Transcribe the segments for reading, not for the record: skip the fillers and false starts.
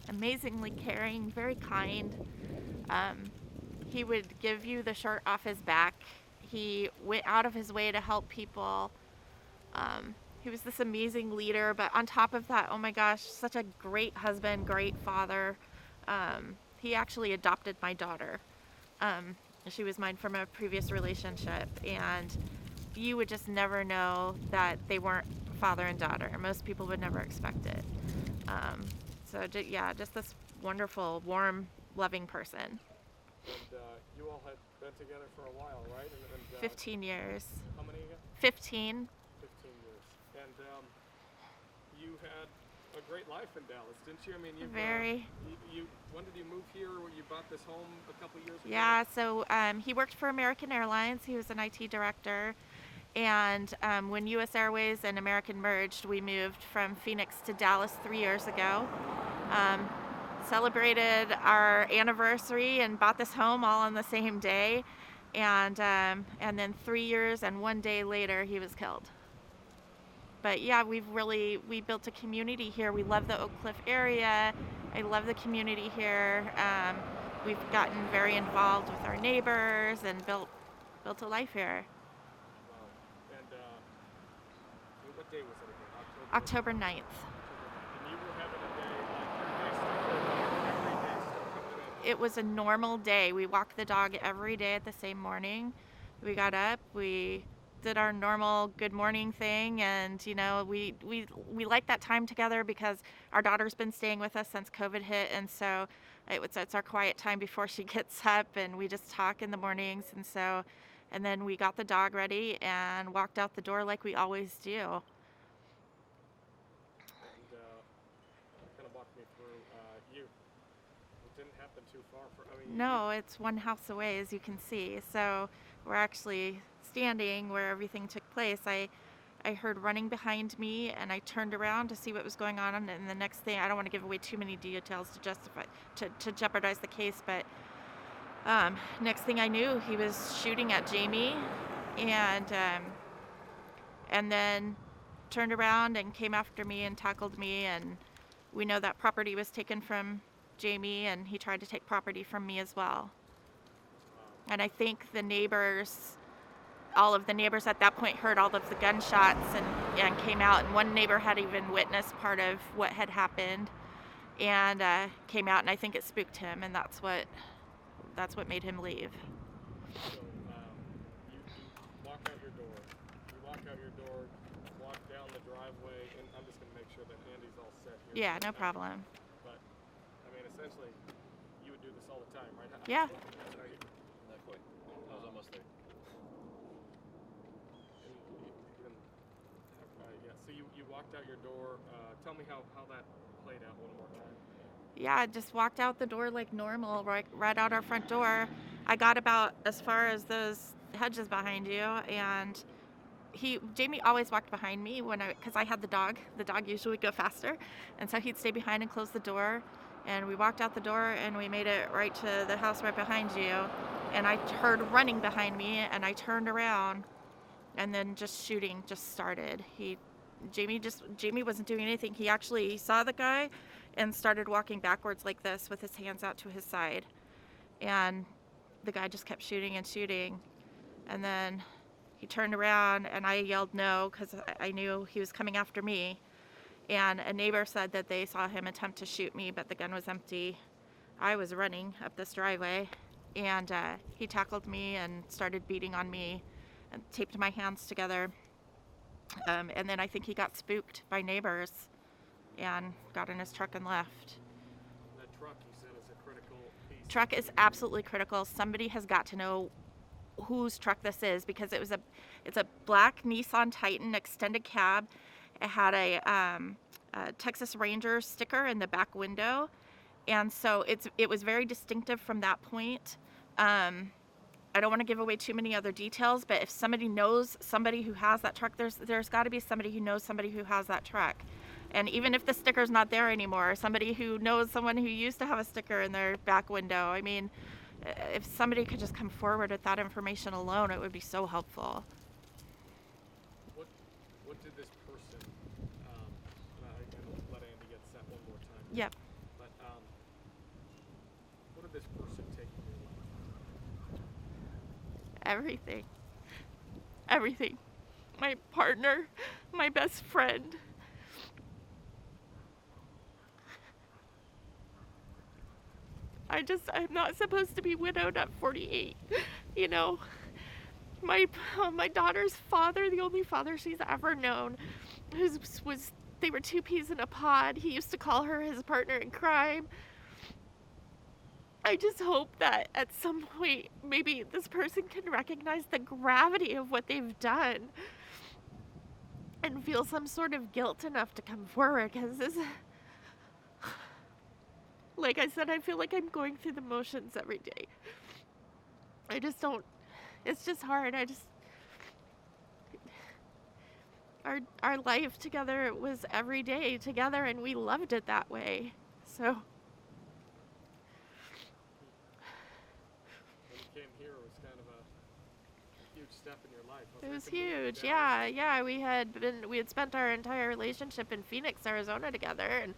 amazingly caring, very kind. Um, he would give you the shirt off his back. He went out of his way to help people. He was this amazing leader, but on top of that, oh my gosh, such a great husband, great father. He actually adopted my daughter. Um, she was mine from a previous relationship, and you would just never know that they weren't father and daughter. Most people would never expect it. Um, yeah, just this wonderful, warm, loving person. And you all had been together for a while, right? 15 years. How many again? 15. 15 years. And you had a great life in Dallas, didn't you? I mean, Very. When did you move here? You bought this home a couple years ago? Yeah, so he worked for American Airlines. He was an IT director. And when US Airways and American merged, we moved from Phoenix to Dallas 3 years ago. Um, Celebrated our anniversary and bought this home all on the same day. And then 3 years and 1 day later, he was killed. But yeah, we built a community here. We love the Oak Cliff area. I love the community here. We've gotten very involved with our neighbors and built a life here. Wow. And what day was it again? October 9th. And you were having a day like every day still coming in. It was a normal day. We walked the dog every day at the same morning. We got up, we did our normal good morning thing, and we like that time together because our daughter's been staying with us since COVID hit, and so it's our quiet time before she gets up, and we just talk in the mornings. And then we got the dog ready and walked out the door like we always do. And kind of walk me through it didn't happen too far No, it's one house away, as you can see. So we're actually standing where everything took place. I heard running behind me, and I turned around to see what was going on. And the next thing, I don't want to give away too many details to jeopardize the case, but next thing I knew, he was shooting at Jamie, and then turned around and came after me and tackled me. And we know that property was taken from Jamie, and he tried to take property from me as well. And I think all of the neighbors at that point heard all of the gunshots and came out. And one neighbor had even witnessed part of what had happened and came out, and I think it spooked him, and that's what made him leave. So you walk out your door. You walk out your door, walk down the driveway, and I'm just going to make sure that Andy's all set here. Yeah, no problem. But, I mean, essentially, you would do this all the time, right? Yeah. Sorry. Not quite. I was almost there. Yeah, so you walked out your door. Tell me how that played out one more time. Yeah, I just walked out the door like normal, right out our front door. I got about as far as those hedges behind you, and Jamie always walked behind me because I had the dog. The dog usually would go faster, and so he'd stay behind and close the door. And we walked out the door, and we made it right to the house right behind you. And I heard running behind me, and I turned around, and then just shooting just started. Jamie wasn't doing anything. He actually saw the guy and started walking backwards like this with his hands out to his side. And the guy just kept shooting and shooting. And then he turned around, and I yelled no because I knew he was coming after me. And a neighbor said that they saw him attempt to shoot me, but the gun was empty. I was running up this driveway, and he tackled me and started beating on me and taped my hands together. And then I think he got spooked by neighbors and got in his truck and left. That truck, you said, is a critical piece. Truck is absolutely critical. Somebody has got to know whose truck this is, because it's a black Nissan Titan extended cab. It had a Texas Ranger sticker in the back window, and so it was very distinctive from that point. I don't want to give away too many other details, but if somebody knows somebody who has that truck, there's got to be somebody who knows somebody who has that truck. And even if the sticker's not there anymore, somebody who knows someone who used to have a sticker in their back window. I mean, if somebody could just come forward with that information alone, it would be so helpful. What did this person? I can let Andy get set one more time. Yep. But this person taking your life? Everything. Everything. My partner, my best friend. I'm not supposed to be widowed at 48. You know, my my daughter's father, the only father she's ever known, they were two peas in a pod. He used to call her his partner in crime. I just hope that at some point maybe this person can recognize the gravity of what they've done and feel some sort of guilt enough to come forward, because this, like I said, I feel like I'm going through the motions every day. I just don't, it's just hard. Our life together was every day together, and we loved it that way. So When you came here, it was kind of a huge step in your life. it was To move to huge. Dallas. Yeah. We had spent our entire relationship in Phoenix, Arizona together, and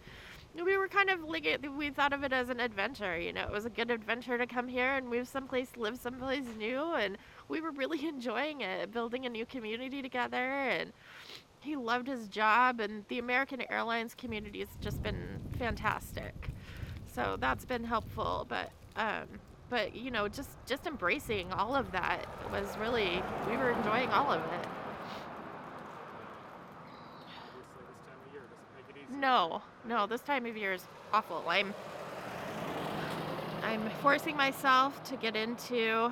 we were kind of like, we thought of it as an adventure. It was a good adventure to come here and move someplace, live someplace new, and we were really enjoying it, building a new community together. And he loved his job, and the American Airlines community has just been fantastic. So that's been helpful, but just embracing all of that was really, we were enjoying all of it. Obviously, this time of year doesn't make it easy. No, this time of year is awful. I'm forcing myself to get into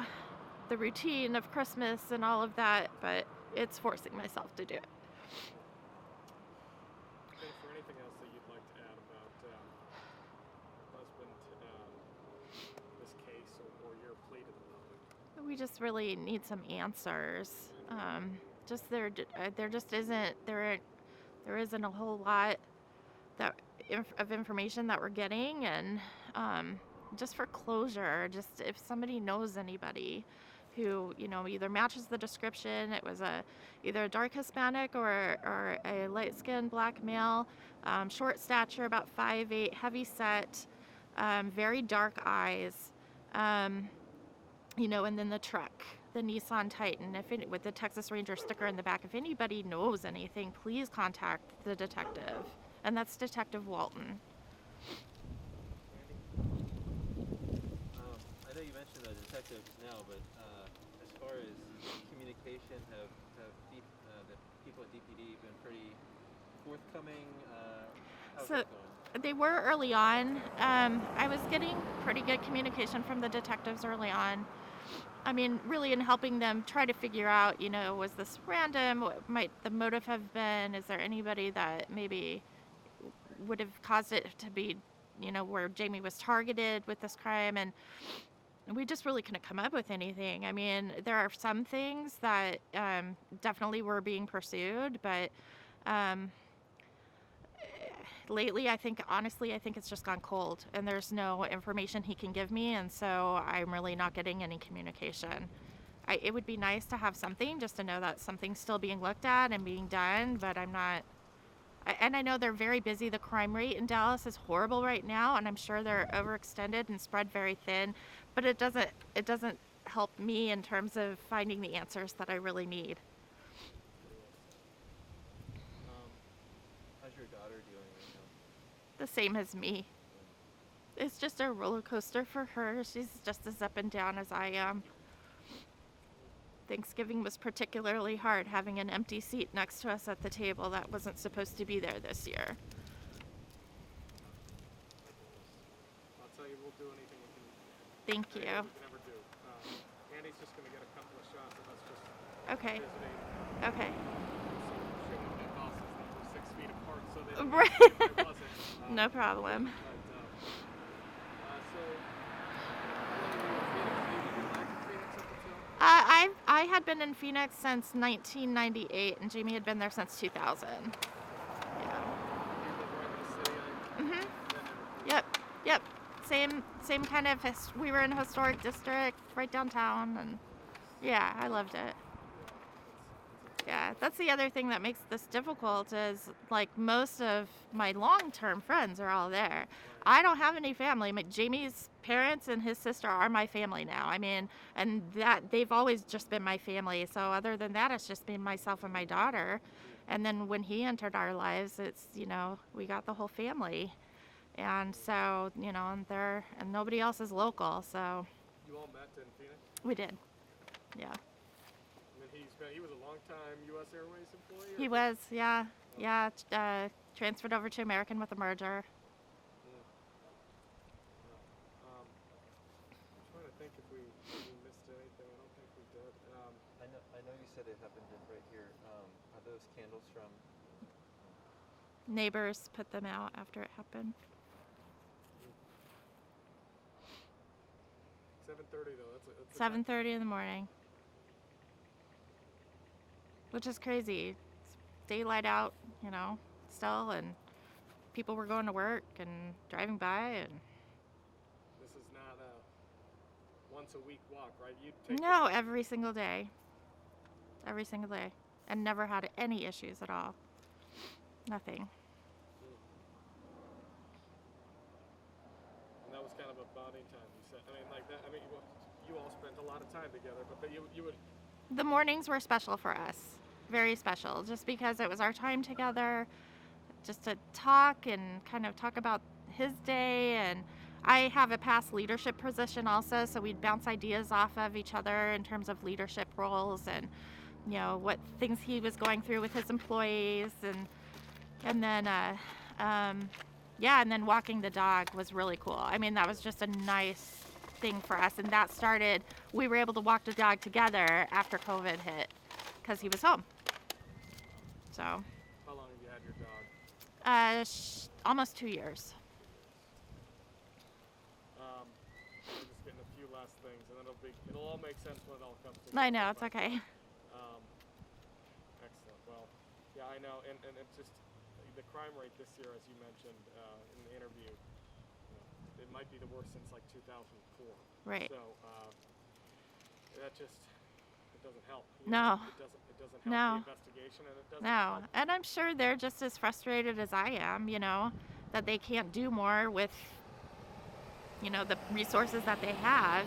the routine of Christmas and all of that, but it's forcing myself to do it. And for anything else that you'd like to add about your husband, this case, or your plea to the public? We just really need some answers. There just isn't there isn't a whole lot of information that we're getting, and just for closure, just if somebody knows anybody who either matches the description. It was either a dark Hispanic or a light-skinned black male, short stature, about 5'8", heavy set, very dark eyes, and then the truck, the Nissan Titan, with the Texas Ranger sticker in the back. If anybody knows anything, please contact the detective, and that's Detective Walton. I know you mentioned the detectives now, but as far as communication, have the people at DPD been pretty forthcoming? How's that going? They were early on. I was getting pretty good communication from the detectives early on. I mean, really in helping them try to figure out, was this random? What might the motive have been? Is there anybody that maybe would have caused it to be, where Jamie was targeted with this crime? And we just really couldn't come up with anything. I mean, there are some things that definitely were being pursued, but lately, honestly, I think it's just gone cold, and there's no information he can give me, and so I'm really not getting any communication. It would be nice to have something, just to know that something's still being looked at and being done, but I'm not. And I know they're very busy. The crime rate in Dallas is horrible right now, and I'm sure they're overextended and spread very thin, but it doesn't help me in terms of finding the answers that I really need. How's your daughter doing right now? The same as me. It's just a roller coaster for her. She's just as up and down as I am. Thanksgiving was particularly hard, having an empty seat next to us at the table that wasn't supposed to be there this year. I'll tell you, we'll do anything we can. Thank you. We can ever do. Andy's just going to get a couple of shots of us just Okay. visiting. Okay. Showing dead bosses that were 6 feet apart, so they didn't Right. know if I wasn't. No problem. So, how long were you in Phoenix? You been back in Phoenix up until? I had been in Phoenix since 1998, and Jamie had been there since 2000. Yeah. You live right in the city. Mhm. Then Yep. Same kind of. We were in a historic district right downtown, and yeah, I loved it. Yeah, Yeah, that's the other thing that makes this difficult is like most of my long-term friends are all there. I don't have any family. Jamie's parents and his sister are my family now. I mean, and that they've always just been my family. So other than that, it's just been myself and my daughter. And then when he entered our lives, it's, we got the whole family. And so, and nobody else is local. So You all met in Phoenix? we did. Yeah. And then he was a long time U.S. Airways employee? He was, yeah. Yeah, transferred over to American with a merger. I'm trying to think if we missed anything. I don't think we did. I know you said it happened right here. Are those candles from? Neighbors put them out after it happened. 7:30 though. That's 7:30 in the morning, which is crazy. It's daylight out, still, and people were going to work and driving by, and This is not a once a week walk, right? You take no, every single day, and never had any issues at all. Nothing. And that was kind of a bonding time. You said, I mean, like that. I mean, you all spent a lot of time together, but you would. The mornings were special for us, very special, just because it was our time together, just to talk and kind of talk about his day. And I have a past leadership position also, so we'd bounce ideas off of each other in terms of leadership roles and what things he was going through with his employees, and then and then walking the dog was really cool. I mean, that was just a nice thing for us, and that started. We were able to walk the dog together after COVID hit because he was home. So. How long have you had your dog? Almost 2 years. I'm just getting a few last things, and it'll all make sense when it all comes together. I know, it's okay. Excellent. Well, yeah, I know, and it's just the crime rate this year, as you mentioned in the interview, it might be the worst since like 2004. Right. So that just it doesn't help. No. It doesn't help No. the investigation, and it doesn't No, help. and I'm sure they're just as frustrated as I am, that they can't do more with, the resources that they have.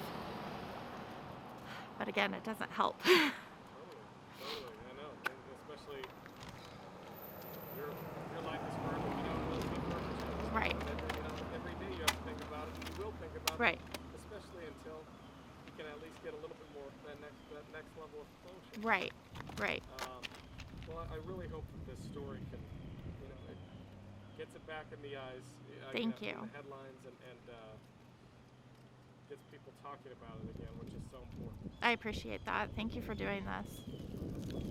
But again, it doesn't help. Totally, I know, and especially your life is hard, but those big workers. Right. Every day you have to think about it, and you will think about Right. it, especially until you can at least get a little bit more that next level of closure. Right. Right. Well, I really hope that this story can, it gets it back in the eyes. Thank you. In the headlines and gets people talking about it again, which is so important. I appreciate that. Thank you for doing this.